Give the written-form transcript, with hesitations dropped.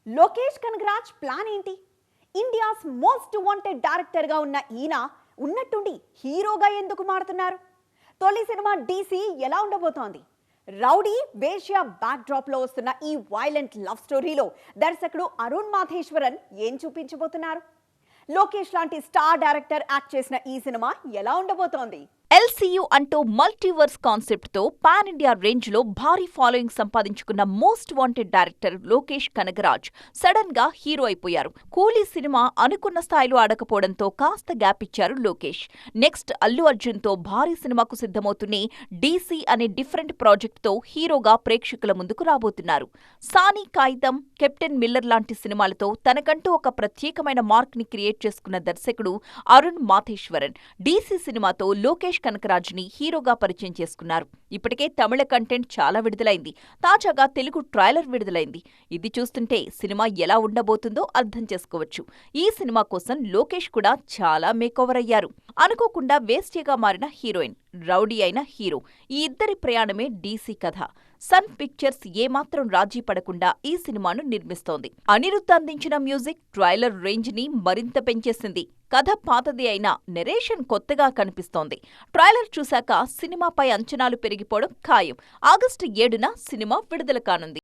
Lokesh Kanagaraj plan ఏంటి? India's most wanted director గా ఉన్న ఈయన ఉన్నట్టుండి హీరోగా ఎందుకు మారుతున్నారు? తొలి సినిమా డీసీ ఎలా ఉండబోతోంది? రౌడీ వేశ్య బ్యాక్ డ్రాప్ లో వస్తున్న ఈ వైలెంట్ లవ్ స్టోరీలో దర్శకుడు అరుణ్ మాథేశ్వరన్ ఏం చూపించబోతున్నారు? లోకేష్ లాంటి స్టార్ డైరెక్టర్ యాక్ట్ చేసిన ఈ సినిమా ఎలా ఉండబోతోంది? ఎల్సీయూ అంటూ మల్టీవర్స్ కాన్సెప్ట్ తో పాన్ ఇండియా రేంజ్ లో భారీ ఫాలోయింగ్ సంపాదించుకున్న most wanted director Lokesh Kanagaraj sudden గా హీరో అయిపోయారు. కూలీ సినిమా అనుకున్న స్థాయిలో ఆడకపోవడంతో కాస్త గ్యాప్ ఇచ్చారు లోకేష్. నెక్స్ట్ అల్లు అర్జున్ తో భారీ సినిమాకు సిద్ధమవుతున్న డీసీ అనే డిఫరెంట్ ప్రాజెక్ట్ తో హీరోగా ప్రేక్షకుల ముందుకు రాబోతున్నారు. సానీ కాగితం, కెప్టెన్ మిల్లర్ లాంటి సినిమాలతో తనకంటూ ఒక ప్రత్యేకమైన మార్క్ ని క్రియేట్ చేసుకున్న దర్శకుడు అరుణ్ మాథేశ్వరన్ డీసీ సినిమాతో లోకేష్ కనగరాజ్ ని హీరోగా పరిచయం చేసుకున్నారు. ఇప్పటికే తమిళ కంటెంట్ చాలా విడుదలైంది. తాజాగా తెలుగు ట్రైలర్ విడుదలైంది. ఇది చూస్తుంటే సినిమా ఎలా ఉండబోతుందో అర్థం చేసుకోవచ్చు. ఈ సినిమా కోసం లోకేష్ కూడా చాలా మేకోవర్ అయ్యారు. అనుకోకుండా వేస్ట్గా మారిన హీరోయిన్, రౌడీ అయిన హీరో, ఈ ఇద్దరి ప్రయాణమే డీసీ కథ. సన్ పిక్చర్స్ ఏమాత్రం రాజీ పడకుండా ఈ సినిమాను నిర్మిస్తోంది. అనిరుద్ధ్ అందించిన మ్యూజిక్ ట్రైలర్ రేంజ్ ని మరింత పెంచేసింది. కథ పాతది అయినా నెరేషన్ కొత్తగా కనిపిస్తోంది. ట్రైలర్ చూశాక సినిమాపై అంచనాలు పెరిగిపోవడం ఖాయం. ఆగస్టు 7న సినిమా విడుదల కానుంది.